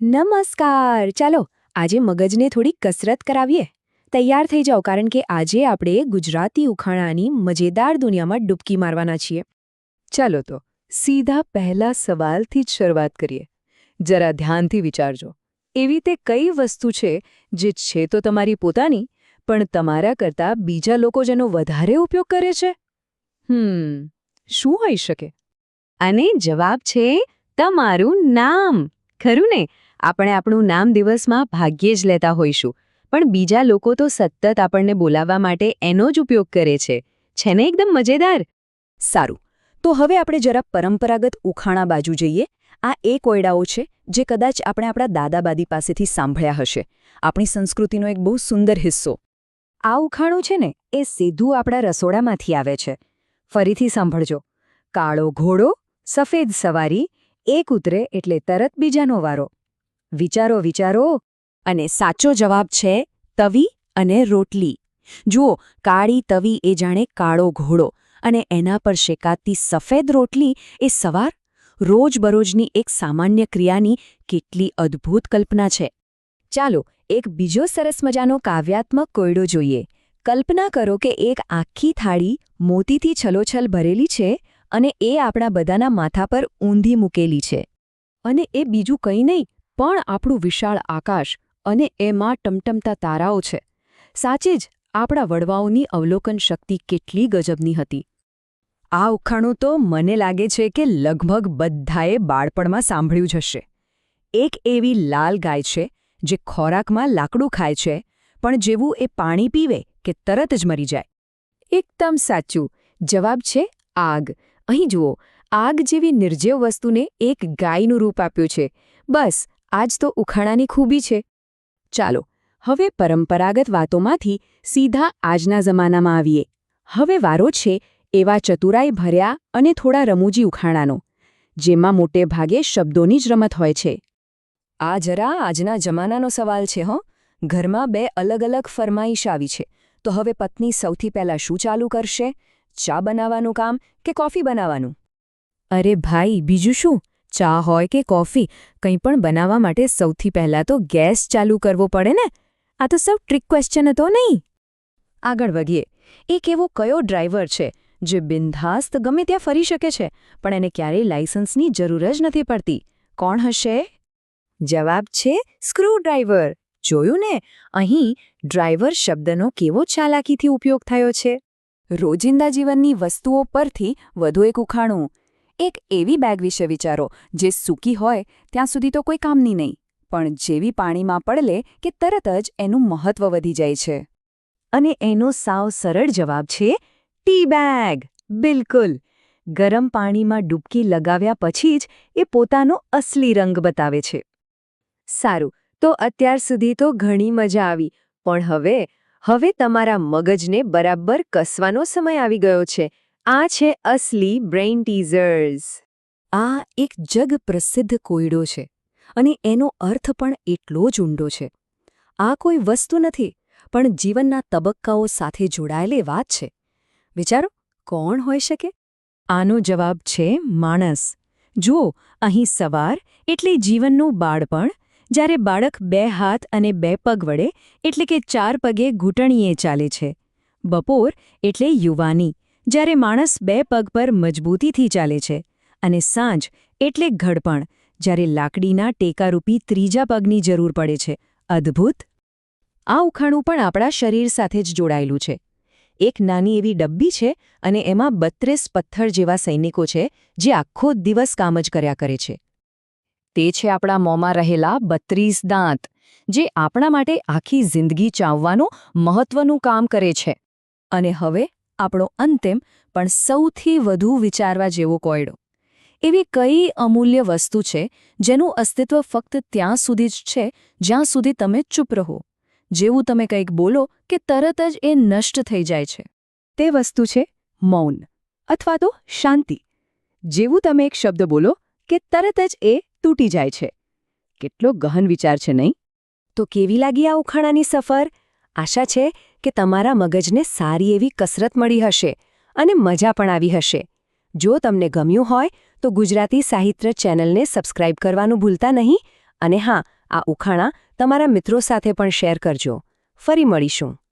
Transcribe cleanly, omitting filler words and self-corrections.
નમસ્કાર. ચાલો આજે મગજને થોડી કસરત કરાવીએ. તૈયાર થઈ જાઓ કારણ કે આજે આપણે ગુજરાતી ઉખાણાની મજેદાર દુનિયામાં ડૂબકી મારવાના છીએ. ચાલો તો સીધા પહેલા સવાલથી જ શરૂઆત કરીએ. જરા ધ્યાનથી વિચારજો. એવી તે કઈ વસ્તુ છે જે છે તો તમારી પોતાની, પણ તમારા કરતાં બીજા લોકો જેનો વધારે ઉપયોગ કરે છે? શું હોઈ શકે? અને જવાબ છે તમારું નામ. ખરું ને? આપણે આપણું નામ દિવસમાં ભાગ્યે જ લેતા હોઈશું, પણ બીજા લોકો તો સતત આપણને બોલાવવા માટે એનો જ ઉપયોગ કરે છે. છે ને એકદમ મજેદાર? સારું, તો હવે આપણે જરા પરંપરાગત ઉખાણા બાજુ જઈએ. આ એ કોયડાઓ છે જે કદાચ આપણે આપણા દાદા-દાદી પાસેથી સાંભળ્યા હશે. આપણી સંસ્કૃતિનો એક બહુ સુંદર હિસ્સો. આ ઉખાણું છે ને એ સીધું આપણા રસોડામાંથી આવે છે. ફરીથી સાંભળજો. કાળો ઘોડો, સફેદ સવારી, એક ઉતરે એટલે તરત બીજાનો વારો. વિચારો વિચારો. અને સાચો જવાબ છે તવી અને રોટલી. જુઓ, કાળી તવી એ જાણે કાળો ઘોડો અને એના પર શેકાતી સફેદ રોટલી એ સવાર. રોજબરોજની એક સામાન્ય ક્રિયાની કેટલી અદ્ભુત કલ્પના છે. ચાલો એક બીજો સરસ મજાનો કાવ્યાત્મક કોયડો જોઈએ. કલ્પના કરો કે એક આખી થાળી મોતીથી છલોછલ ભરેલી છે અને એ આપણા બધાના માથા પર ઊંધી મૂકેલી છે. અને એ બીજું કંઈ નહીં પણ આપણું વિશાળ આકાશ અને એમાં ટમટમતા તારાઓ છે. સાચે જ આપણા વડવાઓની અવલોકન શક્તિ કેટલી ગજબની હતી. આ ઉખાણું તો મને લાગે છે કે લગભગ બધાએ બાળપણમાં સાંભળ્યું જ હશે. એક એવી લાલ ગાય છે જે ખોરાકમાં લાકડું ખાય છે, પણ જેવું એ પાણી પીવે કે તરત જ મરી જાય. એકદમ સાચું. જવાબ છે આગ. અહીં જુઓ, આગ જેવી નિર્જીવ વસ્તુને એક ગાયનું રૂપ આપ્યું છે. બસ આ જ તો ઉખાણાની ખૂબી છે. ચાલો હવે પરંપરાગત વાતોમાંથી સીધા આજના જમાનામાં આવીએ. હવે વારો છે એવા ચતુરાઈ ભર્યા અને થોડા રમૂજી ઉખાણાનો, જેમાં મોટે ભાગે શબ્દોની જ રમત હોય છે. આ જરા આજના જમાનાનો સવાલ છે. ઘરમાં બે અલગ અલગ ફરમાઈશ આવી છે, તો હવે પત્ની સૌથી પહેલાં શું ચાલુ કરશે? ચા બનાવવાનું કામ કે કોફી બનાવવાનું? અરે ભાઈ, બીજું શું? ચા હોય કે કોફી, કંઈ પણ બનાવવા માટે સૌથી પહેલાં તો ગેસ ચાલુ કરવો પડે ને. આ તો સૌ ટ્રિક ક્વેશ્ચન હતો નહીં? આગળ વધીએ. એક એવો કયો ડ્રાઈવર છે જે બિનધાસ્ત ગમે ત્યાં ફરી શકે છે, પણ એને ક્યારેય લાયસન્સની જરૂર જ નથી પડતી? કોણ હશે? જવાબ છે સ્ક્રૂડ્રાઈવર. જોયું ને, અહીં ડ્રાઈવર શબ્દનો કેવો ચાલાકીથી ઉપયોગ થયો છે. રોજિંદા જીવનની વસ્તુઓ પરથી વધુ એક ઉખાણું. એક એવી બેગ વિશે વિચારો જે સૂકી હોય ત્યાં સુધી તો કોઈ કામની નહીં, પણ જેવી પાણીમાં પડલે કે તરત જ એનું મહત્વ વધી જાય છે. અને એનો સાવ સરળ જવાબ છે ટી બેગ. બિલકુલ. ગરમ પાણીમાં ડૂબકી લગાવ્યા પછી જ એ પોતાનો અસલી રંગ બતાવે છે. સારું, તો અત્યાર સુધી તો ઘણી મજા આવી, પણ હવે તમારા મગજને બરાબર કસવાનો સમય આવી ગયો છે. આ છે અસલી બ્રેઇન ટીઝર્સ. આ એક જગ પ્રસિદ્ધ કોયડો છે અને એનો અર્થ પણ એટલો જ ઊંડો છે. આ કોઈ વસ્તુ નથી, પણ જીવનના તબક્કાઓ સાથે જોડાયેલી વાત છે. વિચારો, કોણ હોઈ શકે? આનો જવાબ છે માણસ. જુઓ, અહીં સવાર એટલે જીવનનું બાળપણ, જ્યારે બાળક 2 હાથ અને 2 પગ વડે એટલે કે 4 પગે ઘૂંટણીએ ચાલે છે. બપોર એટલે યુવાની, જ્યારે માણસ 2 પગ પર મજબૂતીથી ચાલે છે. અને સાંજ એટલે ઘડપણ, જ્યારે લાકડીના ટેકારૂપી 3જા પગની જરૂર પડે છે. અદ્ભુત! આ ઉખાણું પણ આપણા શરીર સાથે જ જોડાયેલું છે. એક નાની એવી ડબ્બી છે અને એમાં 32 પથ્થર જેવા સૈનિકો છે જે આખો દિવસ કામ જ કર્યા કરે છે. તે છે આપણા મોંમાં રહેલા 32 દાંત, જે આપણા માટે આખી જિંદગી ચાવવાનું મહત્વનું કામ કરે છે. અને હવે આપણો અંતિમ પણ સૌથી વધુ વિચારવા જેવો કોયડો. એવી કઈ અમૂલ્ય વસ્તુ છે જેનું અસ્તિત્વ ફક્ત ત્યાં સુધી જ છે જ્યાં સુધી તમે ચૂપ રહો? જેવું તમે કંઈક બોલો કે તરત જ એ નષ્ટ થઈ જાય છે. તે વસ્તુ છે મૌન, અથવા તો શાંતિ. જેવું તમે એક શબ્દ બોલો કે તરત જ એ તૂટી જાય છે. કેટલો ગહન વિચાર છે, નહીં? તો કેવી લાગી આ ઉખાણાની સફર? આશા છે કે તમારા મગજને સારી એવી કસરત મળી હશે અને મજા પણ આવી હશે. જો તમને ગમ્યું હોય તો ગુજરાતી સાહિત્ય ચેનલને સબસ્ક્રાઇબ કરવાનું ભૂલતા નહીં અને હા, આ ઉખાણા તમારા મિત્રો સાથે પણ શેર કરજો. ફરી મળીશું.